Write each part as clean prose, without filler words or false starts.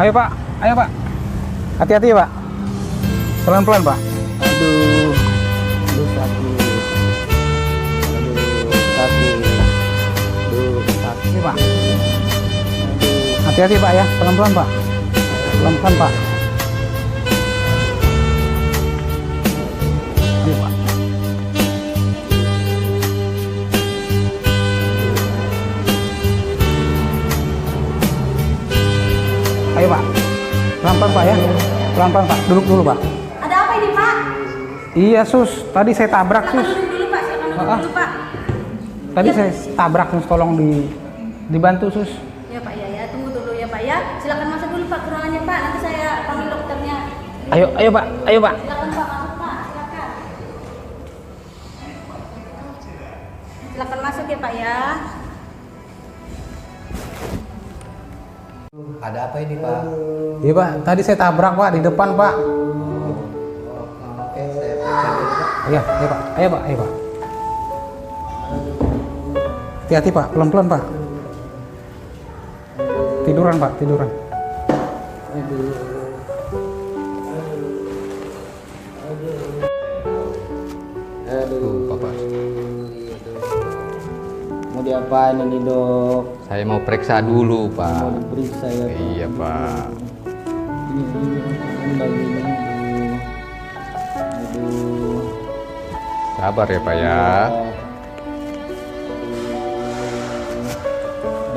Ayo Pak, ayo Pak. Hati-hati ya Pak. Pelan-pelan Pak. Aduh, aduh sakit. Aduh sakit. Aduh sakit. Ini Pak. Hati-hati Pak ya, pelan-pelan Pak. Pelan-pelan Pak. Ayo Pak. Ayo Pak. Pelan-pelan Pak ya. Pelan-pelan Pak. Duduk dulu Pak. Ada apa ini Pak? Iya Sus, tadi saya tabrak Sus. Silakan duduk dulu Pak, silakan duduk dulu Pak. Tadi saya tabrak Sus, tolong dibantu Sus. Ya Pak ya, tunggu dulu ya Pak ya. Silakan masuk dulu Pak ke ruangannya Pak. Nanti saya panggil dokternya. Ayo Pak, ayo Pak. Silakan Pak, masuk Pak, silakan. Silakan masuk ya Pak ya. Ada apa ini Pak? Iya Pak, tadi saya tabrak Pak di depan Pak. Oke, saya periksa dulu Pak. Iya Pak, ayo Pak, ayo Pak. Hati-hati Pak, pelan-pelan Pak. Tiduran Pak, tiduran. Aduh, Bapak. Mau diapain ini dok? Saya mau periksa dulu, Mau Pak. diperiksa ya? Dok? Iya, Pak. Ini bagian ini. Aduh. Sabar ya, Pak ya.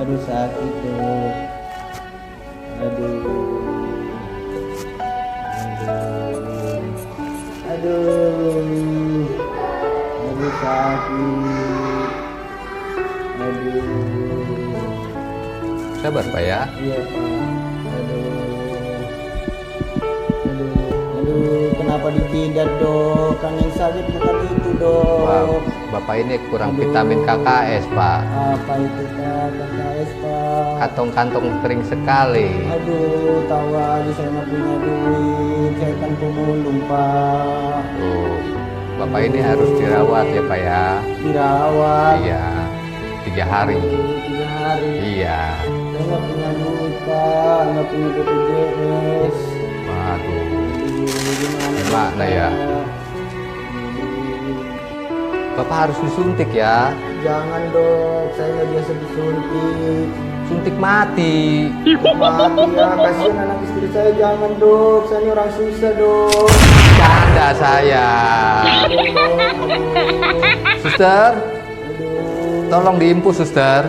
Aduh sakit dok. Aduh. Aduh. Aduh sakit. Aduh. Sabar, Pak ya. Iya Pak. Aduh, kenapa ditindak dok? Kan yang sakit bukan itu Pak, dok. Bapak ini kurang Aduh. vitamin KKS, Pak. Apa itu Pak? KKS Pak. Kantong-kantong kering sekali. Aduh, tahu aja saya nggak punya duit. Saya kan pemulung Pak. Tuh, Bapak ini harus dirawat ya, Pak ya. Dirawat. Iya, 3 hari. Aduh, 3 hari. Iya. Saya nggak punya duit Pak. Nggak punya BPJS. Waduh. Gimana Gimana ya? Bapak harus disuntik ya. Jangan dok, saya nggak biasa disuntik. Suntik mati. Mati ya, kasihan anak istri saya. Jangan dok, saya ini orang susah dok. Canda saya. Suster, Aduh, tolong diimpus, Suster.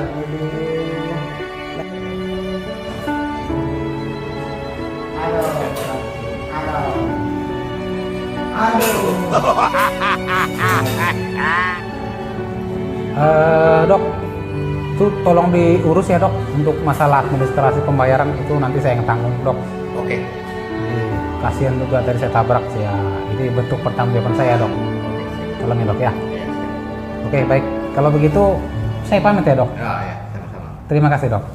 Dok, itu tolong diurus ya dok. Untuk masalah administrasi pembayaran itu nanti saya yang tanggung dok. Oke. Kasihan juga tadi saya tabrak sih ya. Ini bentuk pertanggungjawaban saya dok. Tolong ya dok ya. Oke baik. Kalau begitu saya pamit ya dok. Ya, sama-sama. Terima kasih dok.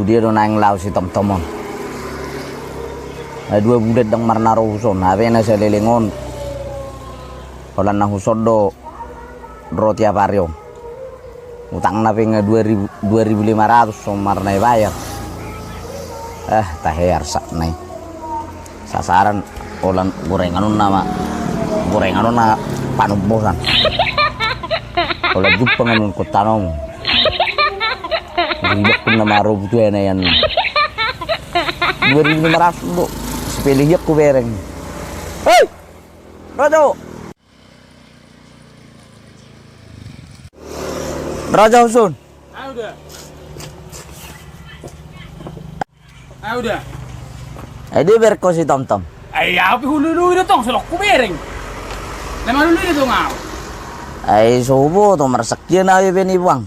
Dia do nang lau si tom-tomon. Ay 2 budet dang marnaro huson. Habe na sa lilingon. Wala na husod do roti aparyo. Utang na ping 2.500 so marnay bayar. Tahayar sak nay. Sasaran ulan gorengan na panubosan. Wala jupang anong kutanong. Ribet pun nama rob tu na yan. 2.500 do. Sepilih yak ko bereng. Hey! Rajo! Raja Husun. Udah. Dia berko si Tom-Tom. Ay, apa hulu-hulu itu tong selok ku bereng. Lama dulu itu ngau. Ay subuh tuh mereseki na ini bang.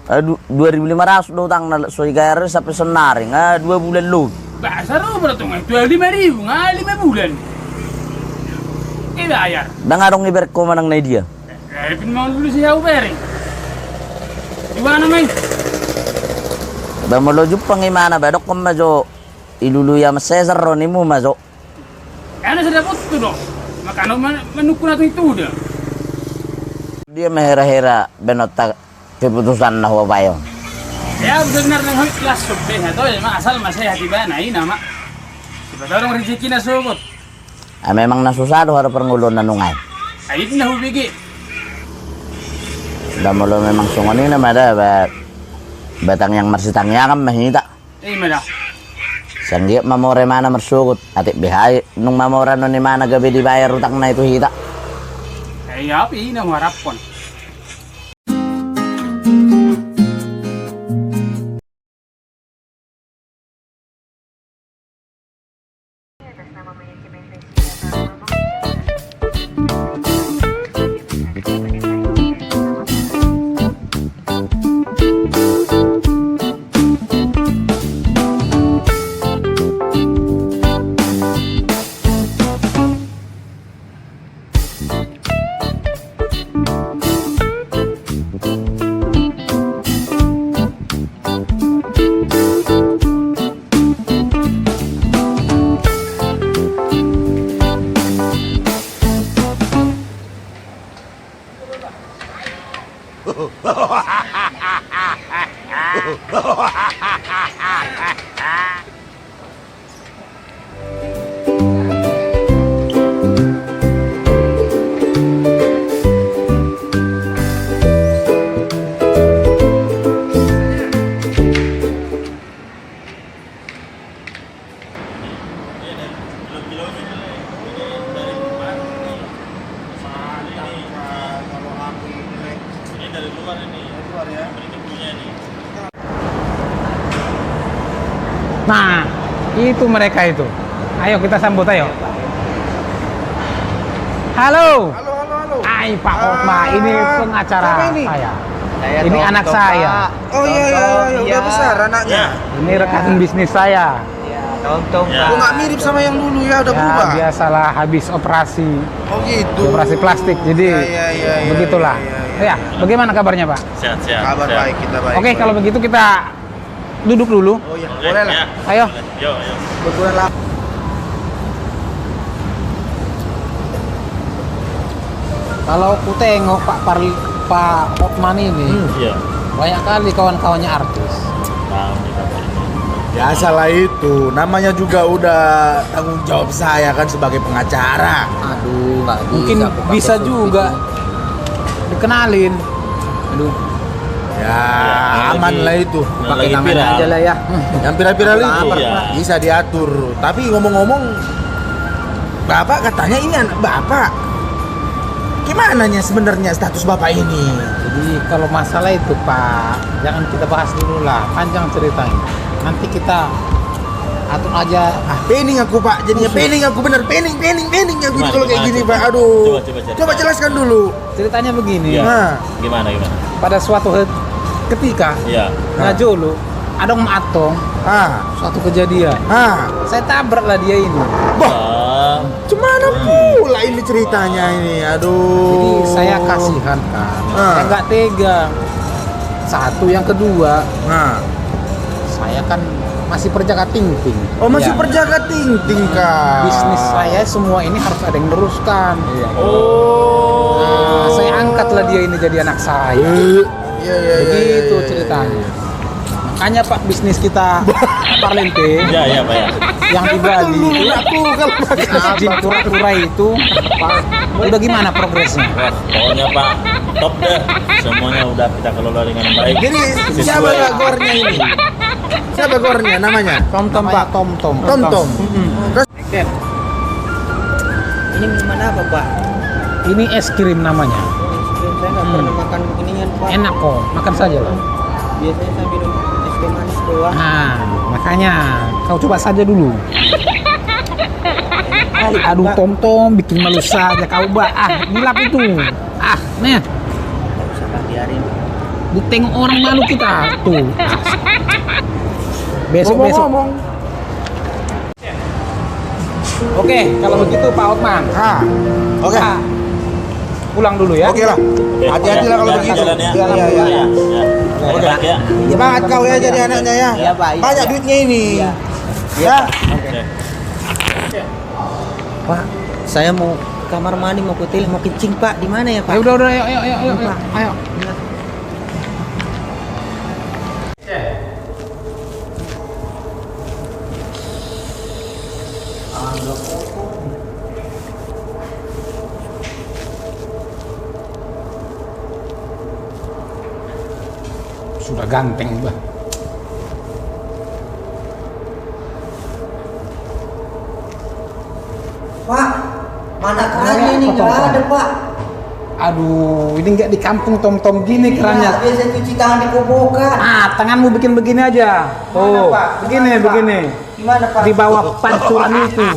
2.500 do utang na soy gayar sampai senari nga 2 bulan lu. Bahasa rumah tuh nggak 5.000 nggak 5 bulan. Tidak ayar. Dah ngarong iber ko manang na dia. Pinmau dulu sih aku bering. Di mana main? Ba meluju pangimana ba dok majo ilulu ya Cesar ni mu majo. Ana sudah foto dong. Makanya menukun atau itu udah. Dia mehera-hera benota keputusan na huwa bayo. Ya benar nang kelas sobeh atau ya asal masih hati bana ini nama. Siapa tahu orang rezeki na sobot. Memang nasusado hara perngulon na nungay. Ay itu nah hubigi. Da mulo memang sungoni na mada ba batang yang marsitangnya kan mahita. Mana? Sanggi mamore mana mersugut ati bihay nung mamora no ni mana gabi dibayar utang na itu hita. Ay api na harapon. Nah, itu mereka itu. Ayo kita sambut ayo. Halo. Halo. Hai Pak Hotma, ini pengacara siapa ini? saya. Ini anak saya. Oh iya, udah besar anaknya. Ini rekan bisnis saya. Kok nggak mirip sama yang dulu ya, udah berubah? Ya biasalah habis operasi. Oh gitu. Operasi plastik. Jadi Iya, begitulah. iya. Ya, bagaimana kabarnya Pak? Sehat. Kabar baik, kita baik. Oke, kalau begitu kita duduk dulu. Oh iya, boleh lah. Ayo. Yuk. Kebetulan lah. Kalau aku tengok Pak Hotman ini Iya. banyak kali kawan-kawannya artis. Biasalah itu, namanya juga udah tanggung jawab saya kan sebagai pengacara. Aduh, nggak Mungkin bisa juga dikenalin. Aduh, Ya, aman lah itu. Pakai namanya aja lah ya. Yang viral-viral itu Iya. bisa diatur. Tapi ngomong-ngomong, Bapak katanya ini anak Bapak. Gimana nya sebenarnya status Bapak ini? Jadi kalau masalah itu Pak, jangan kita bahas dulu lah, panjang ceritanya. Nanti kita atur aja. Pening aku Pak, jadinya pening aku bener, pening aku Gimana, kalau kayak gimana? gini Pak. Aduh. Coba Coba jelaskan dulu. Ceritanya begini. Iya. Nah, Gimana? Pada suatu ketika Iya. ngajolo ada matong suatu kejadian. Saya tabrak lah dia ini. Ah, Gimana pula ini ceritanya ini? Aduh. Jadi saya kasihan kan. Saya nggak tega. Satu, yang kedua, Nah. saya kan masih perjaka ting-ting. Oh, masih Ya. perjaka ting-ting Kak. Bisnis saya semua ini harus ada yang teruskan. Oh. Nah, saya angkatlah dia ini jadi anak saya. Iya. Begitu ceritanya. Makanya Pak, bisnis kita Parlente iya Pak ya. yang di Bali Aku kalau bisnis jin kura-kura itu udah gimana progresnya? Wah, pokoknya Pak top deh. Semuanya udah kita kelola dengan baik. Jadi siapa Sesuai. gornya ini? Siapa gornya namanya? Tom Pak, Tom. Tom. Terus Ini minuman apa, Pak? Ini es krim namanya. Saya nggak pernah makan beginian, Pak. Enak kok, makan saja lah. Biasanya saya minum es teh manis doang. Nah, makanya kau coba saja dulu. Aduh Tom, bikin malu saja kau Mbak. Gilap itu. Nih. biarin. Tengok orang malu kita tuh. Besok. Oke, kalau begitu Pak Otman. Oke. Kita pulang dulu ya. Oke lah. Hati-hati lah kalau begitu. Jalan ya. Iya. Ya. Oke. Baik ya. Semangat kau ya jadi anaknya ya. Iya, Pak. Iya, Banyak Pak. duitnya ini. Iya. Ya. Pak, saya mau ke kamar mandi, mau ke toilet, mau kencing Pak. Di mana ya Pak? Ayo udah, ayo. Sudah ganteng, Bah. Pak, mana kerannya ini? Nggak ada Pak. Aduh, ini nggak di kampung tom-tom gini kerannya. Iya, biasa cuci tangan di kobokan. Tanganmu bikin begini aja. Gimana, Pak? Begini, Gimana, Pak? begini. Gimana Pak? Di bawah pancuran itu.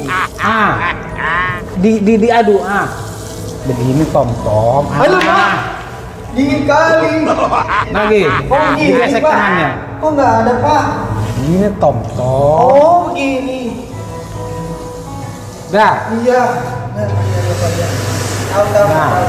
Diadu. Begini tom-tom. Halo Pak, dingin kali. Lagi. Oh gini Digesek Pak. tangannya. Oh nggak ada Pak. Ini tom-tom. Oh begini. Dah. Iya. Tahu. Nah.